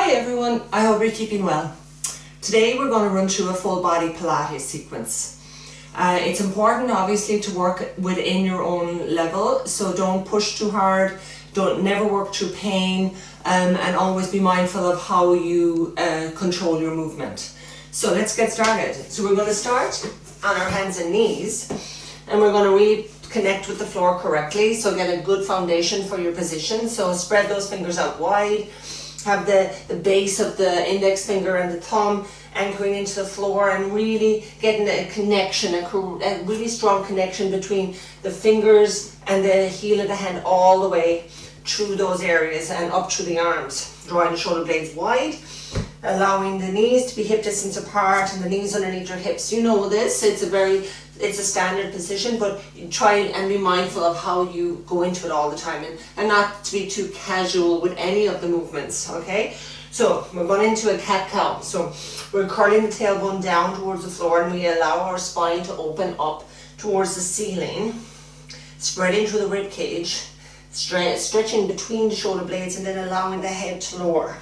Hi everyone, I hope you're keeping well. Today we're going to run through a full body Pilates sequence. It's important obviously to work within your own level, so don't push too hard, never work through pain, and always be mindful of how you control your movement. So let's get started. So we're going to start on our hands and knees, and we're going to really connect with the floor correctly, so get a good foundation for your position. So spread those fingers out wide. Have the base of the index finger and the thumb anchoring into the floor, and really getting a connection, a really strong connection between the fingers and the heel of the hand all the way through those areas and up through the arms. Drawing the shoulder blades wide, allowing the knees to be hip distance apart and the knees underneath your hips. You know this, it's a standard position, but try and be mindful of how you go into it all the time, and not to be too casual with any of the movements, okay? So we're going into a cat-cow. So we're curling the tailbone down towards the floor, and we allow our spine to open up towards the ceiling, spreading through the rib cage, stretching between the shoulder blades, and then allowing the head to lower.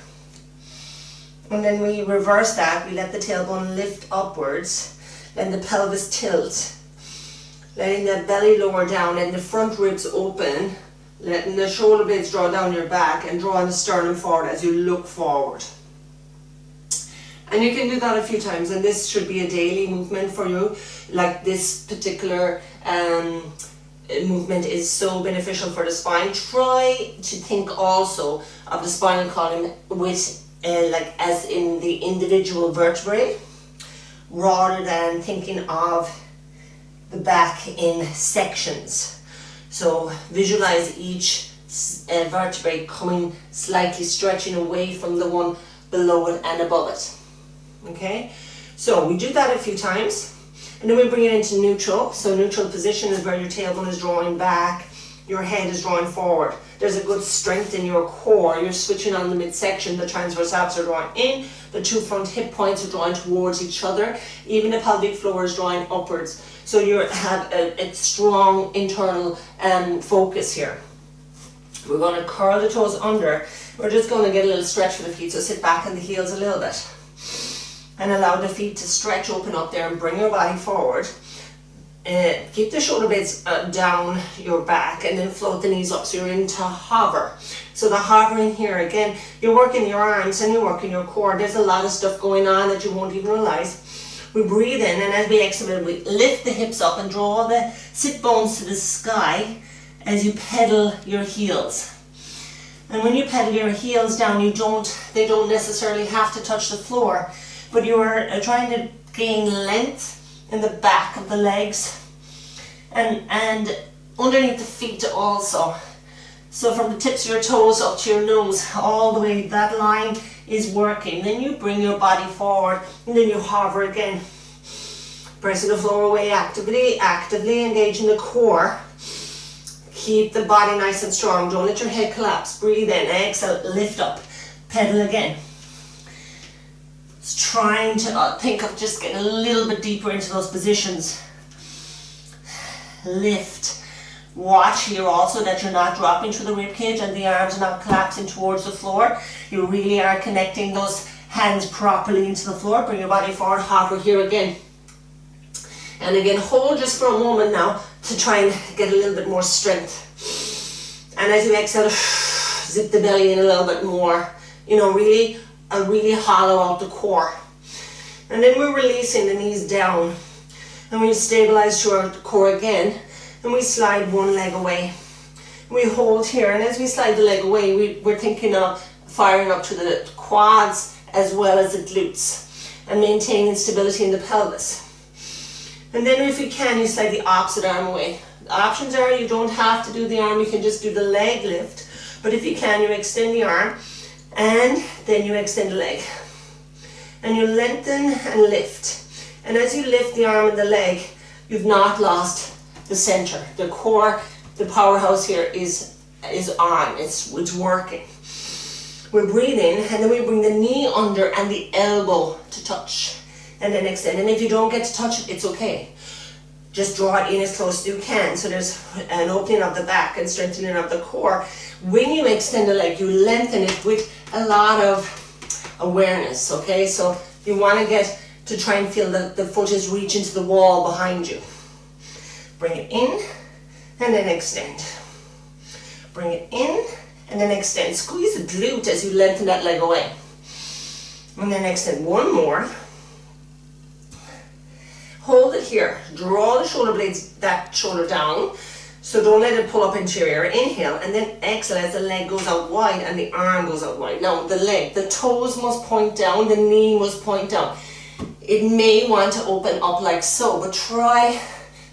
And then we reverse that. We let the tailbone lift upwards, then the pelvis tilt, letting the belly lower down and the front ribs open, letting the shoulder blades draw down your back and drawing the sternum forward as you look forward. And you can do that a few times, and this should be a daily movement for you. Like this particular movement is so beneficial for the spine. Try to think also of the spinal column with like as in the individual vertebrae, rather than thinking of the back in sections. So visualize each vertebrae coming slightly, stretching away from the one below it and above it. Okay, so we do that a few times, and then we bring it into neutral. So neutral position is where your tailbone is drawing back, your head is drawing forward. There's a good strength in your core. You're switching on the midsection. The transverse abs are drawing in. The two front hip points are drawing towards each other. Even the pelvic floor is drawing upwards. So you have a strong internal focus here. We're going to curl the toes under. We're just going to get a little stretch for the feet. So sit back on the heels a little bit. And allow the feet to stretch, open up there, and bring your body forward. Keep the shoulder blades down your back, and then float the knees up, so you're into hover. So the hovering here, again, you're working your arms and you're working your core. There's a lot of stuff going on that you won't even realize. We breathe in, and as we exhale, we lift the hips up and draw the sit bones to the sky as you pedal your heels. And when you pedal your heels down, they don't necessarily have to touch the floor, but you are trying to gain length in the back of the legs and underneath the feet also. So from the tips of your toes up to your nose, all the way, that line is working. Then you bring your body forward, and then you hover again, pressing the floor away actively engaging the core. Keep the body nice and strong. Don't let your head collapse. Breathe in, exhale, lift up, pedal again. Trying to think of just getting a little bit deeper into those positions. Lift. Watch here also that you're not dropping through the rib cage and the arms are not collapsing towards the floor. You really are connecting those hands properly into the floor. Bring your body forward, hover here again. And again, hold just for a moment now to try and get a little bit more strength. And as you exhale, zip the belly in a little bit more. You know, really hollow out the core. And then we're releasing the knees down, and we stabilize through our core again, and we slide one leg away. We hold here, and as we slide the leg away, we're thinking of firing up to the quads as well as the glutes, and maintaining stability in the pelvis. And then if you can, you slide the opposite arm away. The options are you don't have to do the arm, you can just do the leg lift, but if you can, you extend the arm, and then you extend the leg, and you lengthen and lift. And as you lift the arm and the leg, you've not lost the center. The core, the powerhouse here is on, it's working. We're breathing, and then we bring the knee under and the elbow to touch, and then extend. And if you don't get to touch it, it's okay. Just draw it in as close as you can. So there's an opening of the back and strengthening of the core. When you extend the leg, you lengthen it with a lot of awareness, okay? So you want to get to try and feel that the foot is reaching to the wall behind you. Bring it in and then extend. Bring it in and then extend. Squeeze the glute as you lengthen that leg away. And then extend one more. Hold it here. Draw the shoulder blades, that shoulder down. So don't let it pull up into your ear. Inhale and then exhale as the leg goes out wide and the arm goes out wide. Now the leg, the toes must point down, the knee must point down. It may want to open up like so, but try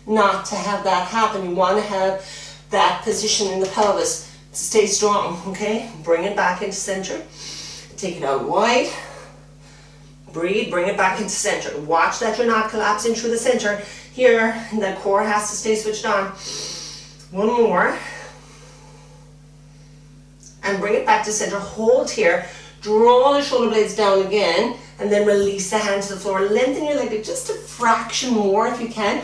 not to have that happen. You want to have that position in the pelvis. Stay strong, okay? Bring it back into center. Take it out wide. Breathe, bring it back into center. Watch that you're not collapsing through the center. Here, the core has to stay switched on. One more. And bring it back to center. Hold here. Draw the shoulder blades down again. And then release the hand to the floor. Lengthen your leg just a fraction more if you can.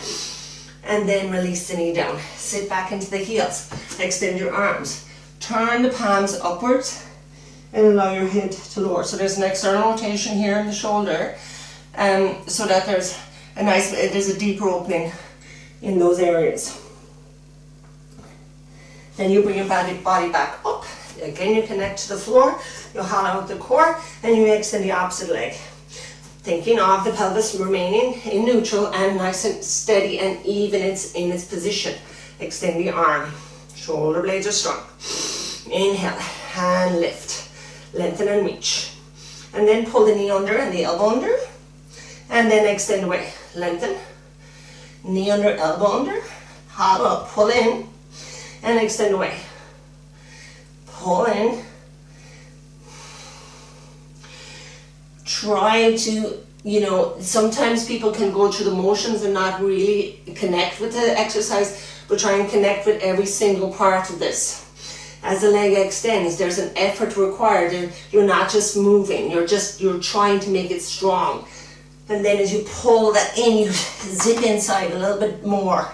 And then release the knee down. Sit back into the heels. Extend your arms. Turn the palms upwards. And allow your head to lower. So there's an external rotation here in the shoulder. So that there's a deeper opening in those areas. Then you bring your body back up. Again, you connect to the floor. You hollow out the core. And you extend the opposite leg. Thinking of the pelvis remaining in neutral and nice and steady and even in its position. Extend the arm. Shoulder blades are strong. Inhale and lift. Lengthen and reach. And then pull the knee under and the elbow under. And then extend away. Lengthen. Knee under, elbow under. Hollow up, pull in. And extend away. Pull in. Try to, sometimes people can go through the motions and not really connect with the exercise, but try and connect with every single part of this. As the leg extends, there's an effort required. You're not just moving, you're trying to make it strong. And then as you pull that in, you zip inside a little bit more.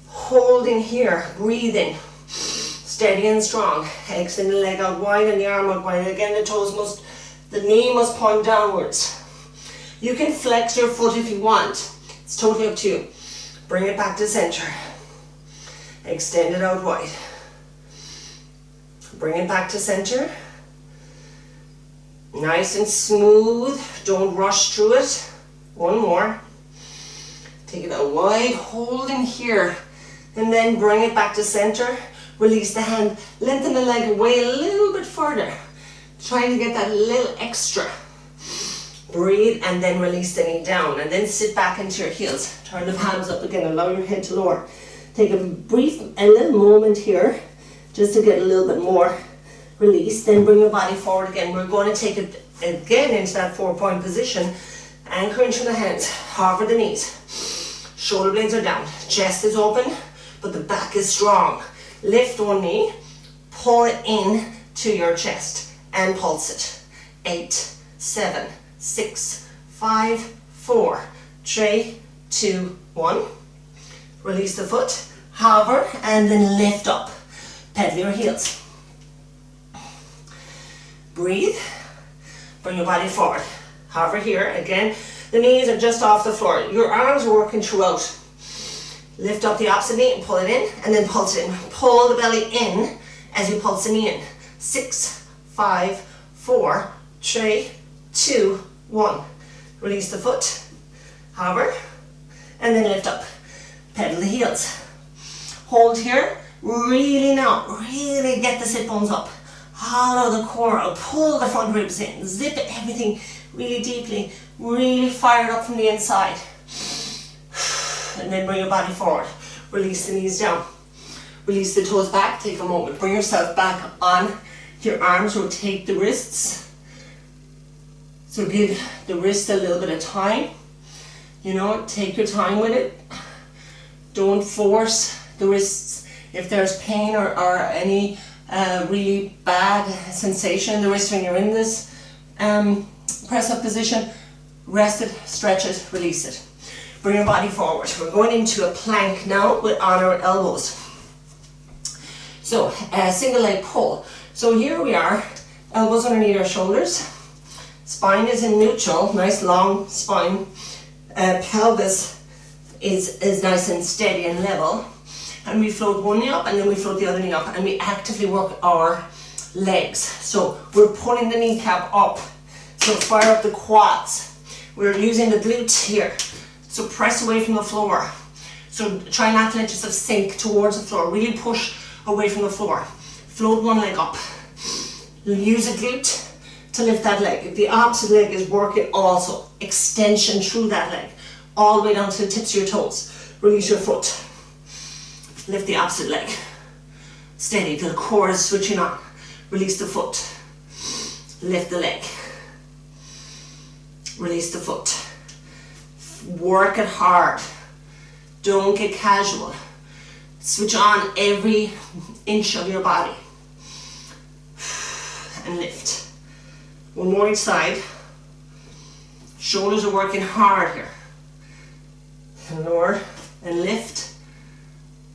Holding here, breathing, steady and strong. Extend the leg out wide and the arm out wide. Again, the knee must point downwards. You can flex your foot if you want. It's totally up to you. Bring it back to center. Extend it out wide. Bring it back to center. Nice and smooth. Don't rush through it. One more. Take it out wide, holding here. And then bring it back to center. Release the hand. Lengthen the leg away a little bit further. Trying to get that little extra. Breathe and then release the knee down. And then sit back into your heels. Turn the palms up again. Allow your head to lower. Take a little moment here. Just to get a little bit more release. Then bring your body forward again. We're going to take it again into that 4-point position. Anchor into the hands. Hover the knees. Shoulder blades are down. Chest is open, but the back is strong. Lift one knee. Pull it in to your chest. And pulse it. 8, 7, 6, 5, 4, 3, 2, 1. Release the foot. Hover and then lift up. Pedal your heels. Breathe. Bring your body forward. Hover here. Again, the knees are just off the floor. Your arms are working throughout. Lift up the opposite knee and pull it in, and then pulse it in. Pull the belly in as you pulse the knee in. 6, 5, 4, 3, 2, 1. Release the foot. Hover. And then lift up. Pedal the heels. Hold here. Really get the sit bones up. Hollow the core out. Pull the front ribs in. Zip everything really deeply. Really fire it up from the inside. And then bring your body forward. Release the knees down. Release the toes back. Take a moment. Bring yourself back on your arms. Rotate the wrists. So give the wrist a little bit of time. Take your time with it. Don't force the wrists. If there's pain or any really bad sensation in the wrist when you're in this press-up position, rest it, stretch it, release it. Bring your body forward. We're going into a plank now on our elbows. So, single leg pull. So here we are, elbows underneath our shoulders. Spine is in neutral, nice long spine. Pelvis is nice and steady and level. And we float one knee up and then we float the other knee up, and we actively work our legs. So we're pulling the kneecap up. So fire up the quads. We're using the glutes here. So press away from the floor. So try not to let yourself sink towards the floor. Really push away from the floor. Float one leg up. Use a glute to lift that leg. The opposite leg is working also. Extension through that leg. All the way down to the tips of your toes. Release your foot. Lift the opposite leg. Steady till the core is switching on. Release the foot. Lift the leg. Release the foot. Work it hard. Don't get casual. Switch on every inch of your body. And lift. One more each side. Shoulders are working hard here. And lower and lift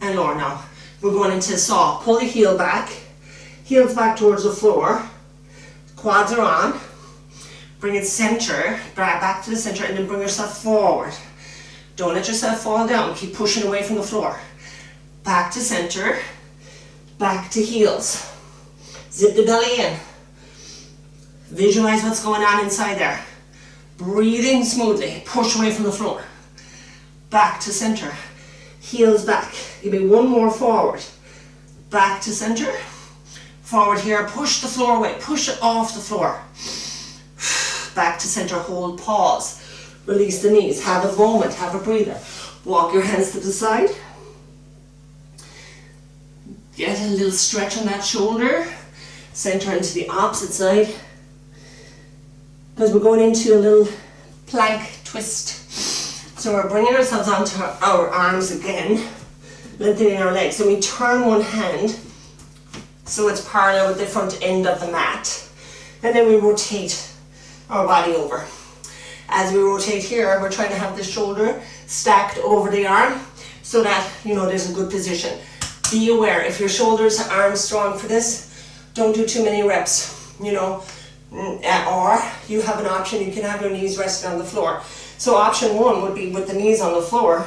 and lower. Now we're going into saw. Pull the heel back. Heels back towards the floor. Quads are on. Bring it center. Back to the center and then bring yourself forward. Don't let yourself fall down. Keep pushing away from the floor. Back to center. Back to heels. Zip the belly in. Visualize what's going on inside there. Breathing smoothly. Push away from the floor. Back to center. Heels back. Give me one more forward. Back to center. Forward here. Push the floor away. Push it off the floor. Back to center. Hold. Pause. Release the knees. Have a moment. Have a breather. Walk your hands to the side. Get a little stretch on that shoulder. Center into the opposite side. Because we're going into a little plank twist. So we're bringing ourselves onto our arms again, lengthening our legs. So we turn one hand so it's parallel with the front end of the mat. And then we rotate our body over. As we rotate here, we're trying to have the shoulder stacked over the arm so that, you know, there's a good position. Be aware, if your shoulders are arms strong for this, don't do too many reps, you know. Or you have an option, you can have your knees resting on the floor. So option one would be with the knees on the floor.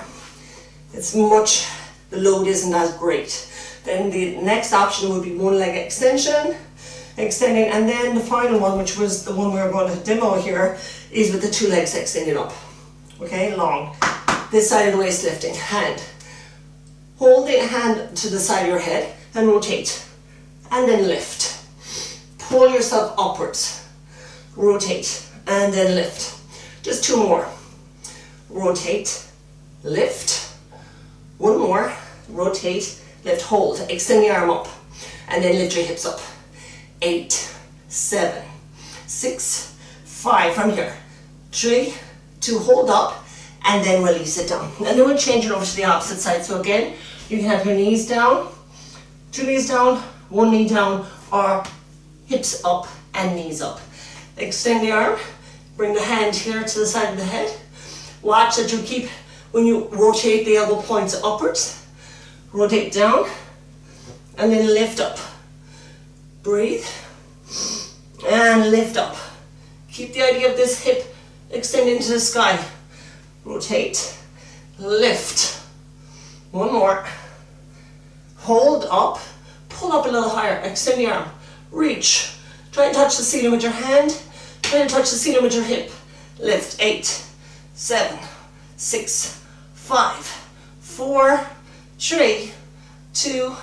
The load isn't as great. Then the next option would be one leg extension, extending, and then the final one, which was the one we were going to demo here, is with the two legs extended up. Okay, long. This side of the waist lifting, hand. Hold the hand to the side of your head and rotate. And then lift. Pull yourself upwards. Rotate and then lift. Just two more. Rotate, lift. One more. Rotate, lift, hold. Extend the arm up. And then lift your hips up. 8, 7, 6, 5. From here. 3, 2, hold up. And then release it down. And then we'll change it over to the opposite side. So again, you can have your knees down, 2 knees down, 1 knee down, or hips up and knees up. Extend the arm, bring the hand here to the side of the head. Watch that you keep, when you rotate the elbow points upwards, rotate down, and then lift up. Breathe, and lift up. Keep the idea of this hip extending to the sky. Rotate, lift. One more. Hold up, pull up a little higher, extend the arm, reach. Try and touch the ceiling with your hand, try and touch the ceiling with your hip. Lift, 8, 7, 6, 5, 4, 3, 2,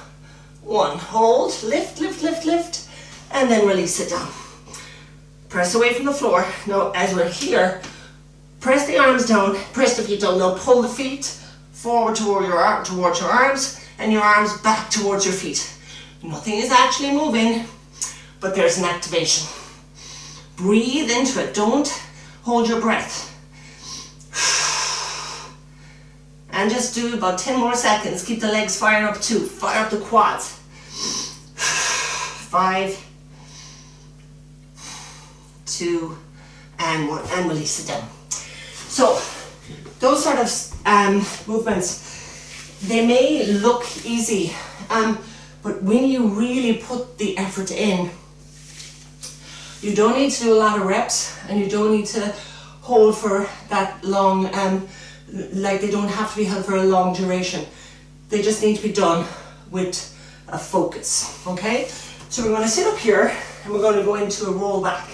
1. Hold, lift, lift, lift, lift, and then release it down. Press away from the floor. Now as we're here, press the arms down, press the feet down. Now pull the feet forward towards your arms, and your arms back towards your feet. Nothing is actually moving, but there's an activation. Breathe into it. Don't hold your breath. And just do about 10 more seconds. Keep the legs firing up too. Fire up the quads. 5, 2, and 1. And release it down. So, those sort of movements, they may look easy, but when you really put the effort in, You don't need to do a lot of reps, and you don't need to hold for that long, like they don't have to be held for a long duration. They just need to be done with a focus, okay? So we're going to sit up here and we're going to go into a roll back.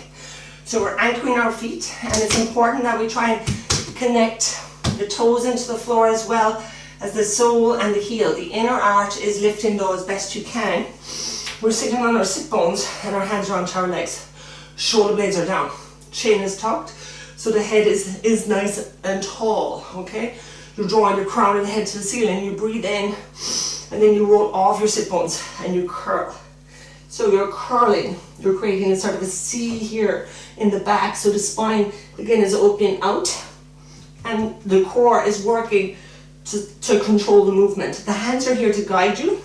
So we're anchoring our feet, and it's important that we try and connect the toes into the floor as well as the sole and the heel. The inner arch is lifting though as best you can. We're sitting on our sit bones and our hands are onto our legs. Shoulder blades are down. Chin is tucked, so the head is nice and tall, okay? You're drawing your crown of the head to the ceiling. You breathe in, and then you roll off your sit bones and you curl. So you're curling, you're creating a sort of a C here in the back, so the spine again is opening out and the core is working to control the movement. The hands are here to guide you,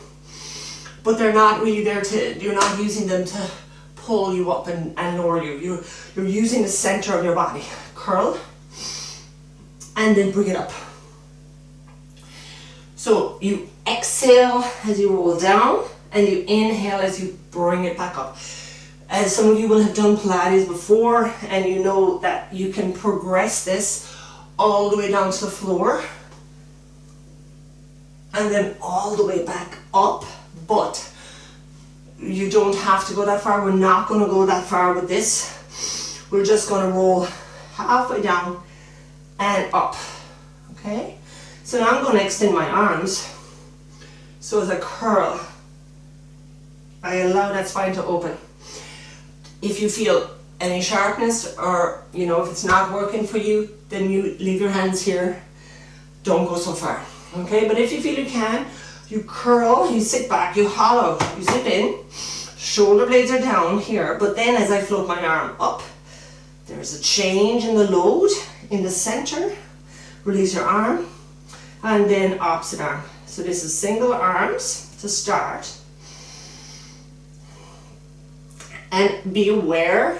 but they're not really there to, you're not using them to pull you up and lower you. You're using the center of your body. Curl and then bring it up. So you exhale as you roll down, and you inhale as you bring it back up. As some of you will have done Pilates before, and you know that you can progress this all the way down to the floor and then all the way back up, but you don't have to go that far. We're not going to go that far with this. We're just going to roll halfway down and up, okay? So now I'm going to extend my arms. So as I curl, I allow that spine to open. If you feel any sharpness, or you know, if it's not working for you, then you leave your hands here. Don't go so far, okay? But if you feel you can, you curl, you sit back, you hollow, you zip in, shoulder blades are down here, but then as I float my arm up, there's a change in the load in the center. Release your arm, and then opposite arm. So this is single arms to start. And be aware,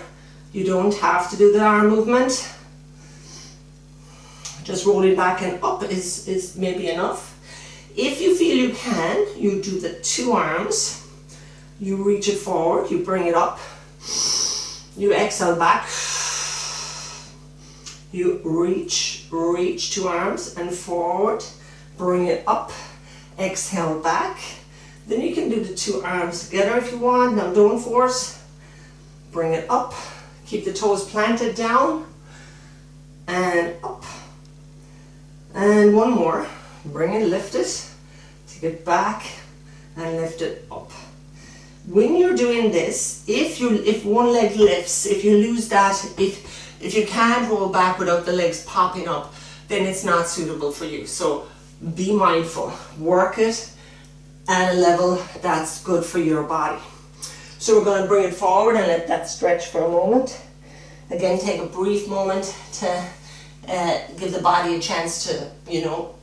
you don't have to do the arm movement. Just rolling back and up is maybe enough. If you feel you can, you do the two arms. You reach it forward, you bring it up. You exhale back. You reach two arms and forward. Bring it up. Exhale back. Then you can do the two arms together if you want. Now don't force. Bring it up, keep the toes planted down, and up. And one more, bring it, lift it, take it back, and lift it up. When you're doing this, if one leg lifts, if you lose that, if you can't roll back without the legs popping up, then it's not suitable for you. So be mindful, work it at a level that's good for your body. So we're going to bring it forward and let that stretch for a moment. Again, take a brief moment to give the body a chance to, you know,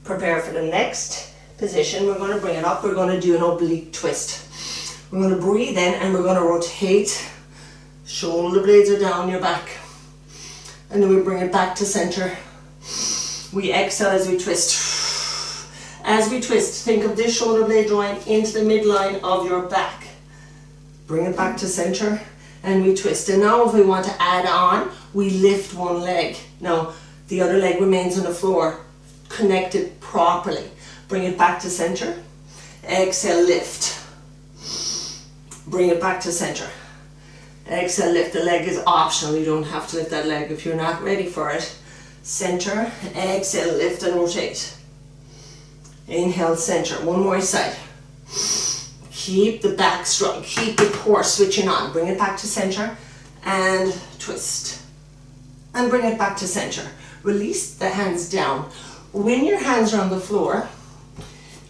prepare for the next position. We're going to bring it up. We're going to do an oblique twist. We're going to breathe in and we're going to rotate. Shoulder blades are down your back. And then we bring it back to center. We exhale as we twist. As we twist, think of this shoulder blade drawing into the midline of your back. Bring it back to center and we twist. And now if we want to add on, we lift one leg. Now the other leg remains on the floor, connected properly. Bring it back to center. Exhale, lift. Bring it back to center. Exhale, lift. The leg is optional. You don't have to lift that leg if you're not ready for it. Center, exhale, lift and rotate. Inhale, center. One more side. Keep the back strong, keep the core switching on. Bring it back to center and twist. And bring it back to center. Release the hands down. When your hands are on the floor,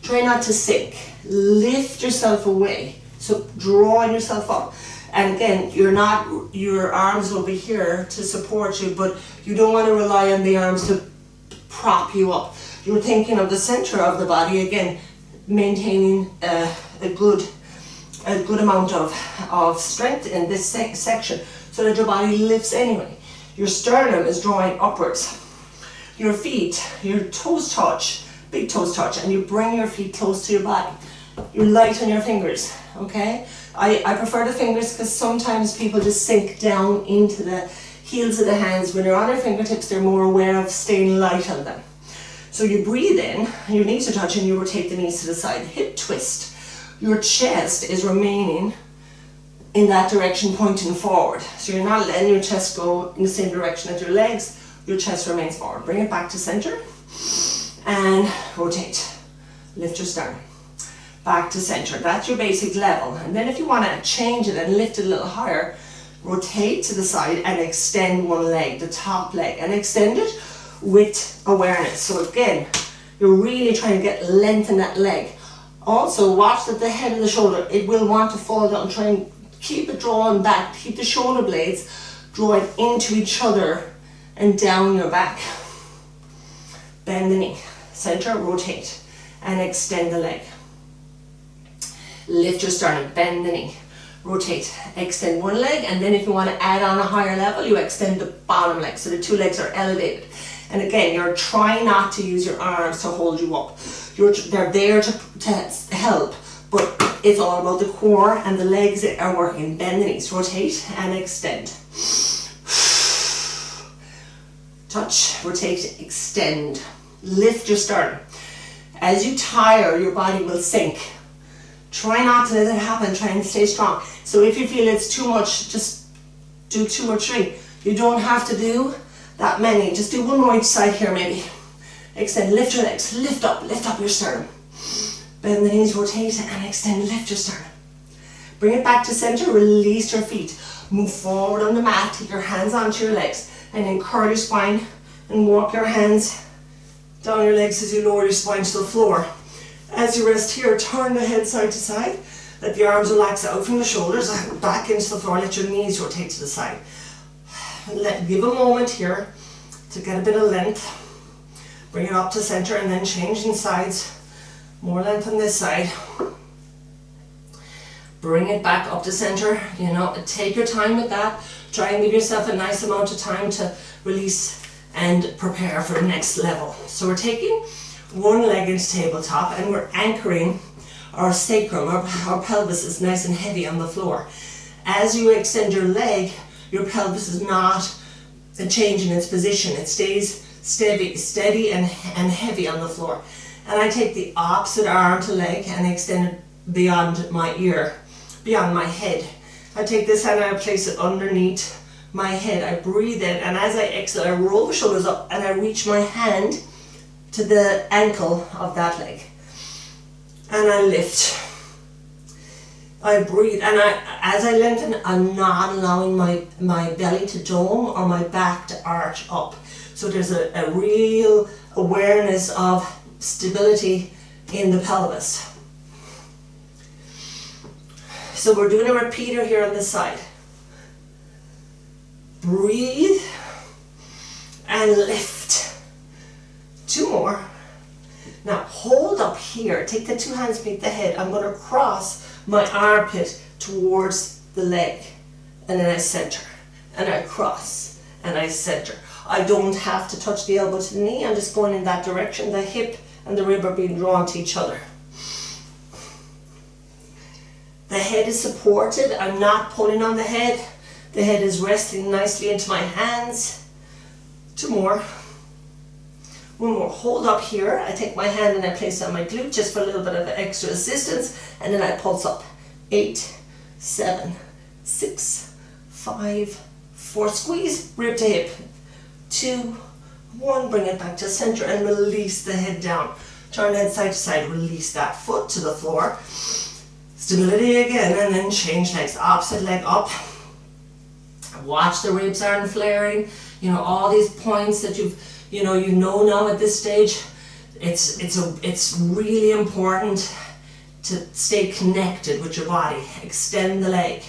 try not to sink. Lift yourself away. So drawing yourself up. And again, your arms will be here to support you, but you don't want to rely on the arms to prop you up. You're thinking of the center of the body, again, maintaining a good amount of strength in this section so that your body lifts anyway. Your sternum is drawing upwards. Your feet, your toes touch, big toes touch, and you bring your feet close to your body. You're light on your fingers, okay? I prefer the fingers because sometimes people just sink down into the heels of the hands. When you're on your fingertips, they're more aware of staying light on them. So you breathe in, your knees are touching, you rotate the knees to the side, hip twist. Your chest is remaining in that direction, pointing forward. So you're not letting your chest go in the same direction as your legs, your chest remains forward. Bring it back to center and rotate. Lift your sternum. Back to center. That's your basic level. And then if you want to change it and lift it a little higher, rotate to the side and extend one leg, the top leg, and extend it with awareness. So again, you're really trying to get length in that leg. Also, watch that the head of the shoulder, it will want to fall down. Try and keep it drawn back. Keep the shoulder blades drawing into each other and down your back. Bend the knee. Center, rotate, and extend the leg. Lift your sternum, bend the knee. Rotate, extend one leg, and then if you want to add on a higher level, you extend the bottom leg. So the two legs are elevated. And again, you're trying not to use your arms to hold you up. They're there to help, but it's all about the core and the legs that are working. Bend the knees, rotate and extend. Touch, rotate, extend. Lift your sternum. As you tire, your body will sink. Try not to let it happen, try and stay strong. So if you feel it's too much, just do 2 or 3. You don't have to do that many. Just do 1 more each side here maybe. Extend, lift your legs, lift up your sternum. Bend the knees, rotate and extend, lift your sternum. Bring it back to center, release your feet. Move forward on the mat, take your hands onto your legs and then curl your spine and walk your hands down your legs as you lower your spine to the floor. As you rest here, turn the head side to side. Let the arms relax out from the shoulders, back into the floor. Let your knees rotate to the side. Give a moment here to get a bit of length. Bring it up to center and then changing sides. More length on this side. Bring it back up to center. You know, take your time with that. Try and give yourself a nice amount of time to release and prepare for the next level. So we're taking one leg into tabletop and we're anchoring our sacrum, our pelvis is nice and heavy on the floor. As you extend your leg, your pelvis is not changing its position. It stays steady and heavy on the floor. And I take the opposite arm to leg and extend it beyond my ear, beyond my head. I take this hand and I place it underneath my head. I breathe in and as I exhale, I roll the shoulders up and I reach my hand to the ankle of that leg. And I lift. I breathe and as I lengthen, I'm not allowing my belly to dome or my back to arch up. So there's a real awareness of stability in the pelvis. So we're doing a repeater here on this side. Breathe and lift. 2 more. Now hold up here. Take the 2 hands beneath the head. I'm going to cross my armpit towards the leg. And then I center. And I cross. And I center. I don't have to touch the elbow to the knee. I'm just going in that direction. The hip and the rib are being drawn to each other. The head is supported. I'm not pulling on the head. The head is resting nicely into my hands. 2 more. 1 more. Hold up here. I take my hand and I place it on my glute just for a little bit of extra assistance. And then I pulse up. 8, 7, 6, 5, 4. Squeeze rib to hip. 2, 1. Bring it back to center and release the head down. Turn the head side to side. Release that foot to the floor. Stability again and then change legs. Opposite leg up. Watch the ribs aren't flaring. You know, all these points that you know now at this stage, it's really important to stay connected with your body. Extend the leg.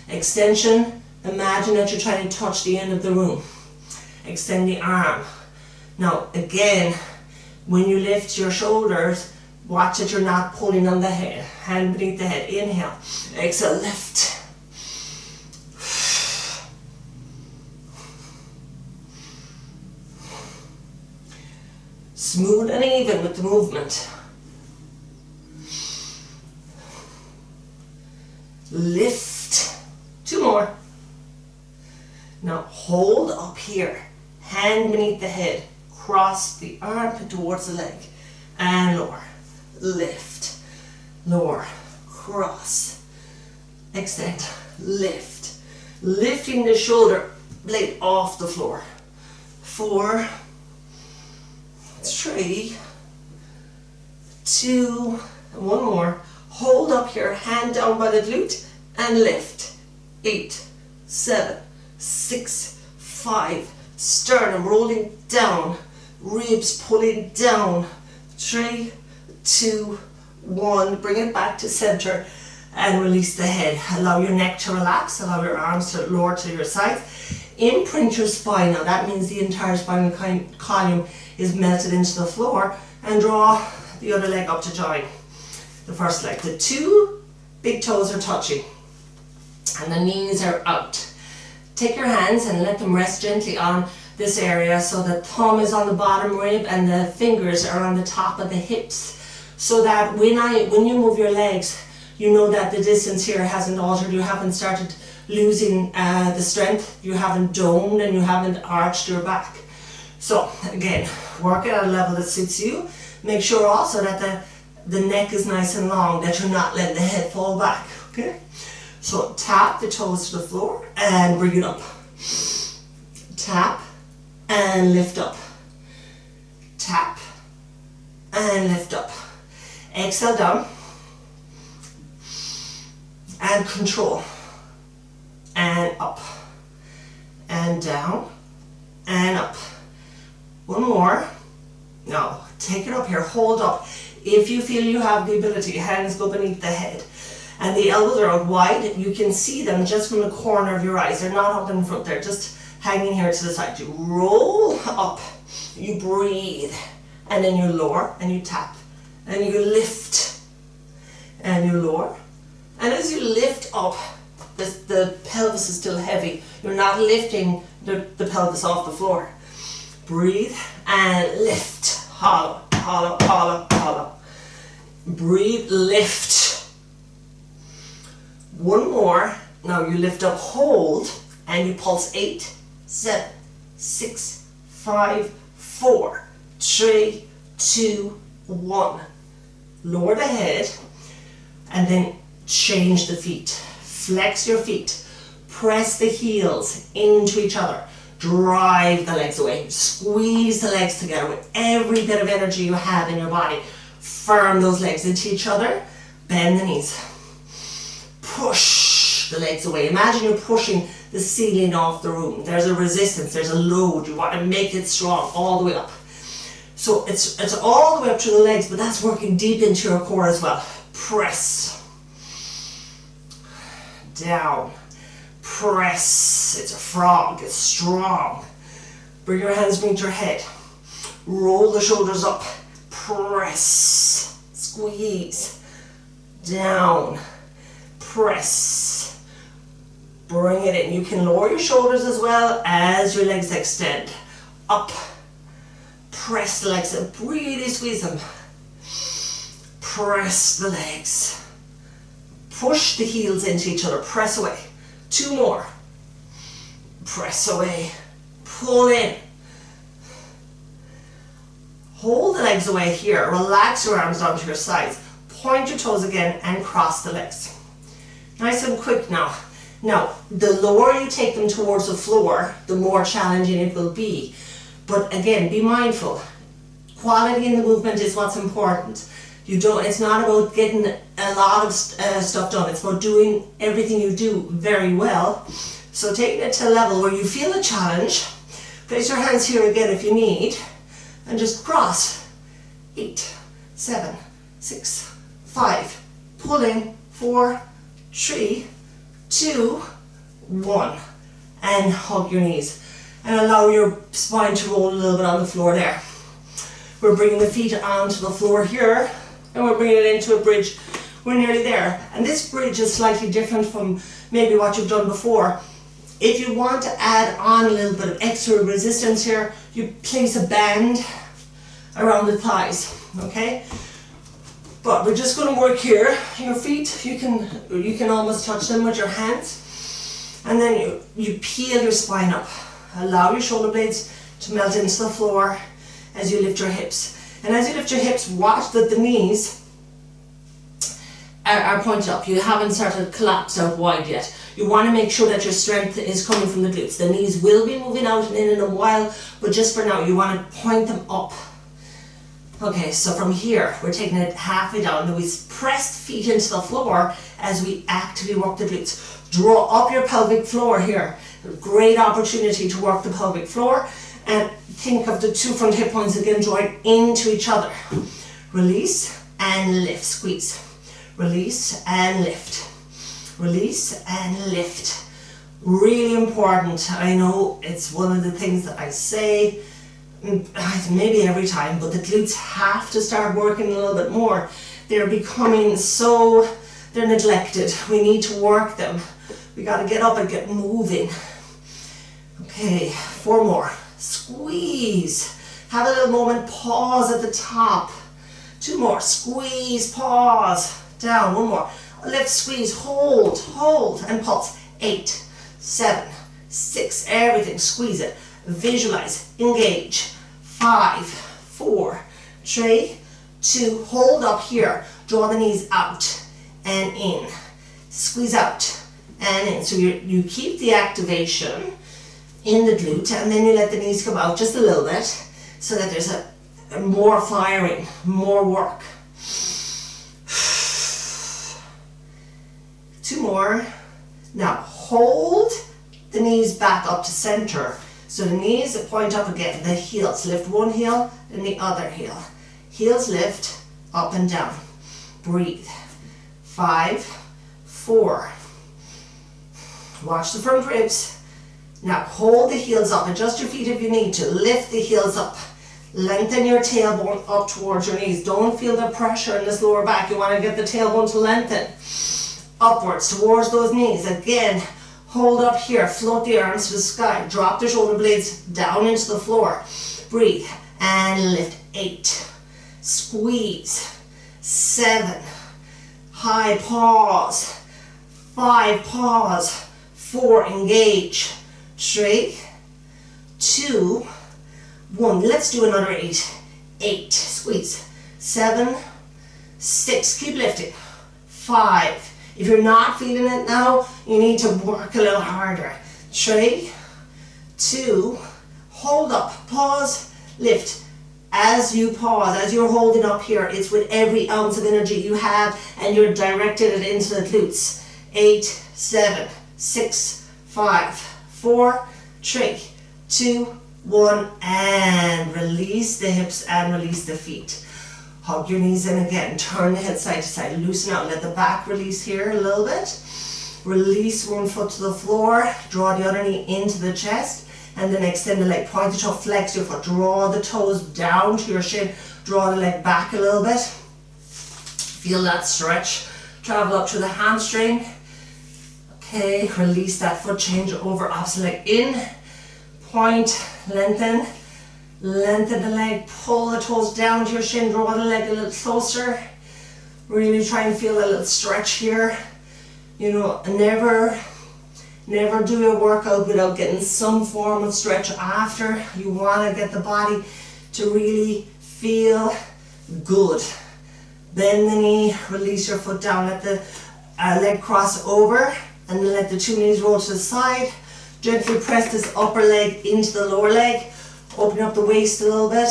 Extension, imagine that you're trying to touch the end of the room. Extend the arm. Now again, when you lift your shoulders, watch that you're not pulling on the head. Hand beneath the head. Inhale. Exhale, lift. Smooth and even with the movement. lift. 2 more. Now hold up here, hand beneath the head, cross the armpit towards the leg, and lower, lift, lower, cross, extend, lift, lifting the shoulder blade off the floor. 4, 3, 2, and 1 more. Hold up here, hand down by the glute, and lift. 8, 7, 6, 5, sternum rolling down, ribs pulling down. 3, 2, 1, bring it back to center and release the head. Allow your neck to relax, allow your arms to lower to your sides. Imprint your spine. Now that means the entire spinal column is melted into the floor, and draw the other leg up to join the first leg. The 2 big toes are touching and the knees are out. Take your hands and let them rest gently on this area, so the thumb is on the bottom rib and the fingers are on the top of the hips, so that when you move your legs, you know that the distance here hasn't altered. You haven't started losing the strength, you haven't domed, and you haven't arched your back. So again, work it at a level that suits you. Make sure also that the neck is nice and long, that you're not letting the head fall back, okay? So tap the toes to the floor and bring it up. Tap and lift up. Tap and lift up. Exhale down and control. And up and down and up. 1 more. Now take it up here, hold up. If you feel you have the ability, hands go beneath the head and the elbows are out wide. You can see them just from the corner of your eyes. They're not up in front, they're just hanging here to the side. You roll up, you breathe, and then you lower and you tap and you lift and you lower. And as you lift up, the pelvis is still heavy. You're not lifting the pelvis off the floor. Breathe and lift. Hollow, hollow, hollow, hollow. Breathe, lift. 1 more. Now you lift up, hold, and you pulse. 8, 7, 6, 5, 4, 3, 2, 1. Lower the head and then change the feet. Flex your feet. Press the heels into each other. Drive the legs away. Squeeze the legs together with every bit of energy you have in your body. Firm those legs into each other. Bend the knees. Push the legs away. Imagine you're pushing the ceiling off the room. There's a resistance, there's a load. You want to make it strong all the way up. So it's all the way up to the legs, but that's working deep into your core as well. Press. Down. Press. It's a frog. It's strong. Bring your hands beneath your head. Roll the shoulders up. Press. Squeeze. Down. Press. Bring it in. You can lower your shoulders as well as your legs extend. Up. Press the legs and really squeeze them. Press the legs. Push the heels into each other. Press away. 2 more. Press away. Pull in. Hold the legs away here. Relax your arms down to your sides. Point your toes again and cross the legs. Nice and quick now. Now, the lower you take them towards the floor, the more challenging it will be. But again, be mindful. Quality in the movement is what's important. It's not about getting a lot of stuff done. It's about doing everything you do very well. So taking it to a level where you feel a challenge. Place your hands here again if you need. And just cross. 8, 7, 6, 5. Pull in. 4, 3, 2, 1. And hug your knees. And allow your spine to roll a little bit on the floor there. We're bringing the feet onto the floor here. And we're bringing it into a bridge. We're nearly there. And this bridge is slightly different from maybe what you've done before. If you want to add on a little bit of extra resistance here, you place a band around the thighs, okay? But we're just going to work here. Your feet, you can almost touch them with your hands. And then you peel your spine up. Allow your shoulder blades to melt into the floor as you lift your hips. And as you lift your hips, watch that the knees are pointed up. You haven't started collapsed out wide yet. You want to make sure that your strength is coming from the glutes. The knees will be moving out and in a while, but just for now, you want to point them up. Okay, so from here, we're taking it halfway down. Then we press feet into the floor as we actively work the glutes. Draw up your pelvic floor here. Great opportunity to work the pelvic floor. And think of the two front hip points again, join into each other. Release and lift, squeeze. Release and lift. Release and lift. Really important. I know it's one of the things that I say maybe every time, but the glutes have to start working a little bit more. They're becoming so, they're neglected. We need to work them. We got to get up and get moving. Okay, 4 more. Squeeze. Have a little moment, pause at the top. 2 more. Squeeze, pause. Down, 1 more. Lift, squeeze, hold, and pulse. 8, 7, 6, everything, squeeze it. Visualize, engage. 5, 4, 3, 2, hold up here. Draw the knees out and in. Squeeze out and in. So you keep the activation in the glute, and then you let the knees come out just a little bit so that there's a more firing, more work. 2 more. Now hold the knees back up to center. So the knees point up again, the heels. Lift one heel, then the other heel. Heels lift, up and down. Breathe. 5, 4. Watch the front ribs. Now hold the heels up. Adjust your feet if you need to. Lift the heels up. Lengthen your tailbone up towards your knees. Don't feel the pressure in this lower back. You want to get the tailbone to lengthen. Upwards towards those knees. Again, hold up here. Float the arms to the sky. Drop the shoulder blades down into the floor. Breathe and lift. 8. Squeeze. 7. High pause. 5. Pause. 4. Engage. 3, 2, 1. Let's do another 8. 8. Squeeze. 7, 6. Keep lifting. 5. If you're not feeling it now, you need to work a little harder. 3, 2, hold up, pause, lift. As you pause, as you're holding up here, it's with every ounce of energy you have, and you're directed it into the glutes. 8, 7, 6, 5, 4, 3, 2, 1, and release the hips and release the feet. Hug your knees in again. Turn the head side to side. Loosen out. Let the back release here a little bit. Release one foot to the floor. Draw the other knee into the chest. And then extend the leg. Point the toe. Flex your foot. Draw the toes down to your shin. Draw the leg back a little bit. Feel that stretch. Travel up to the hamstring. Okay. Release that foot. Change over opposite leg. In. Point. Lengthen. Lengthen the leg, pull the toes down to your shin, draw the leg a little closer. Really try and feel a little stretch here. You know, never do your workout without getting some form of stretch after. You want to get the body to really feel good. Bend the knee, release your foot down, let the leg cross over, and then let the 2 knees roll to the side. Gently press this upper leg into the lower leg. Open up the waist a little bit.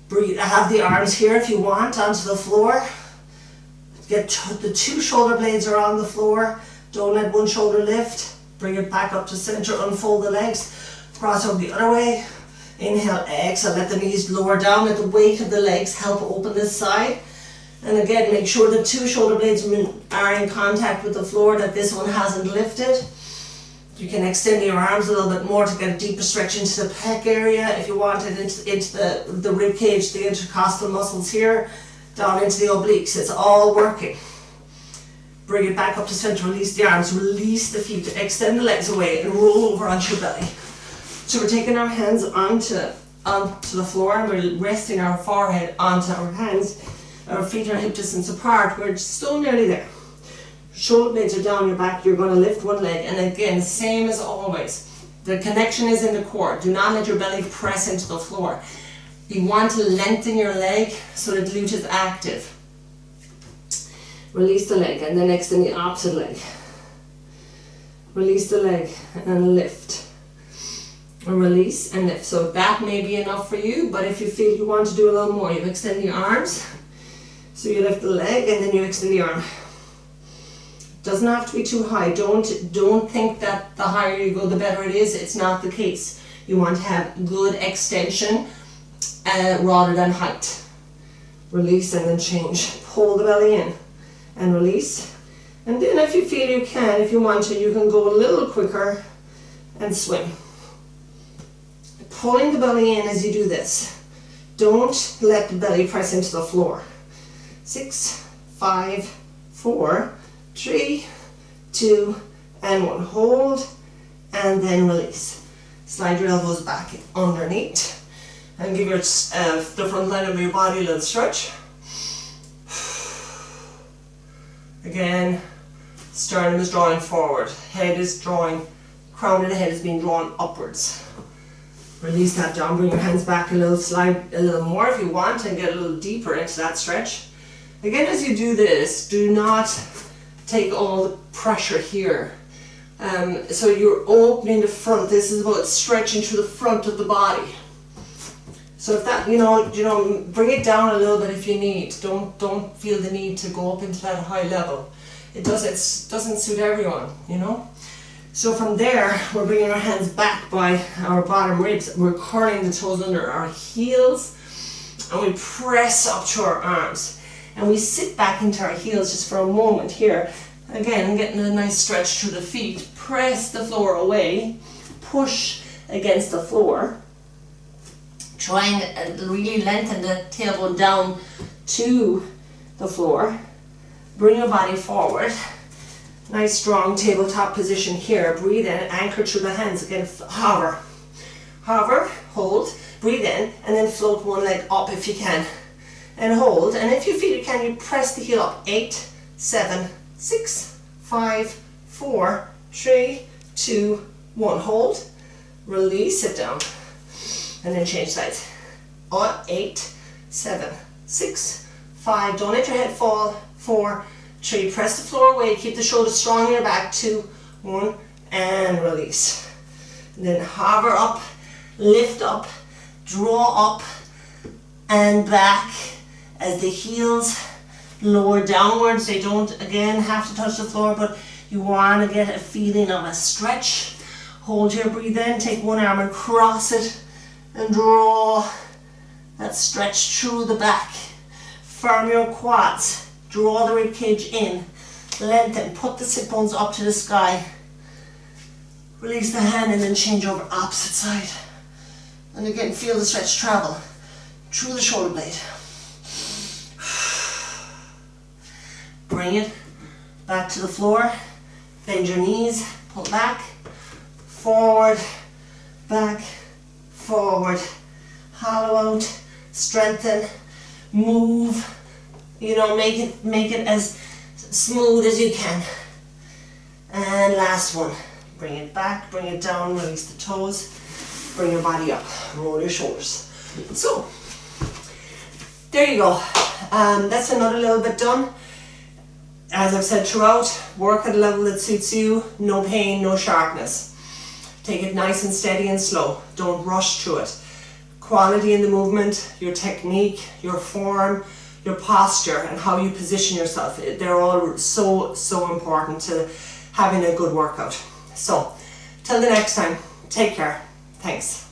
Breathe. Have the arms here if you want onto the floor. Get the 2 shoulder blades are on the floor. Don't let one shoulder lift. Bring it back up to center. Unfold the legs. Cross over the other way. Inhale, exhale. Let the knees lower down. Let the weight of the legs help open this side. And again, make sure the 2 shoulder blades are in contact with the floor, that this one hasn't lifted. You can extend your arms a little bit more to get a deeper stretch into the pec area if you want it, into the rib cage, the intercostal muscles here, down into the obliques. It's all working. Bring it back up to center, release the arms, release the feet, extend the legs away and roll over onto your belly. So we're taking our hands onto the floor and we're resting our forehead onto our hands. our feet are hip distance apart. We're so nearly there. Shoulder blades are down your back. You're going to lift one leg, and again, same as always. The connection is in the core. Do not let your belly press into the floor. You want to lengthen your leg so the glute is active. Release the leg, and then extend the opposite leg. Release the leg and lift. And release and lift. So that may be enough for you, but if you feel you want to do a little more, you extend your arms. So you lift the leg and then you extend the arm. Doesn't have to be too high. Don't think that the higher you go, the better it is. It's not the case. You want to have good extension rather than height. Release and then change. Pull the belly in and release. And then if you feel you can, if you want to, you can go a little quicker and swim. Pulling the belly in as you do this. Don't let the belly press into the floor. 6, 5, 4, 3, 2, and 1. Hold and then release. Slide your elbows back underneath and give your the front line of your body a little stretch. Again, sternum is drawing forward, head is drawing, crown of the head is being drawn upwards. Release that down, bring your hands back a little, slide a little more if you want and get a little deeper into that stretch. Again, as you do this, do not take all the pressure here. So you're opening the front. This is about stretching through the front of the body. So if that, you know, bring it down a little bit if you need. Don't feel the need to go up into that high level. It doesn't suit everyone, you know. So from there, we're bringing our hands back by our bottom ribs. We're curling the toes under our heels, and we press up to our arms. And we sit back into our heels just for a moment here. Again, getting a nice stretch through the feet. Press the floor away. Push against the floor. Try and really lengthen the tailbone down to the floor. Bring your body forward. Nice strong tabletop position here. Breathe in, anchor through the hands. Again, hover. Hover, hold, breathe in, and then float one leg up if you can. And hold, and if you feel you can, you press the heel up. 8, 7, 6, 5, 4, 3, 2, 1. Hold, release it down, and then change sides. 8, 7, 6, 5. Don't let your head fall. 4, 3. Press the floor away. Keep the shoulders strong in your back. 2, 1, and release. And then hover up, lift up, draw up, and back. As the heels lower downwards, they don't again have to touch the floor, but you want to get a feeling of a stretch. Hold here, breathe in, take one arm and cross it and draw that stretch through the back. Firm your quads, draw the rib cage in, lengthen, put the sit bones up to the sky. Release the hand and then change over opposite side. And again, feel the stretch travel through the shoulder blade. Bring it back to the floor, bend your knees, pull back, forward, back, forward, hollow out, strengthen, move, you know, make it as smooth as you can. And last one, bring it back, bring it down, release the toes, bring your body up, roll your shoulders. So, there you go. That's another little bit done. As I've said throughout, work at a level that suits you, no pain, no sharpness. Take it nice and steady and slow. Don't rush through it. Quality in the movement, your technique, your form, your posture, and how you position yourself. They're all so important to having a good workout. So, till the next time, take care. Thanks.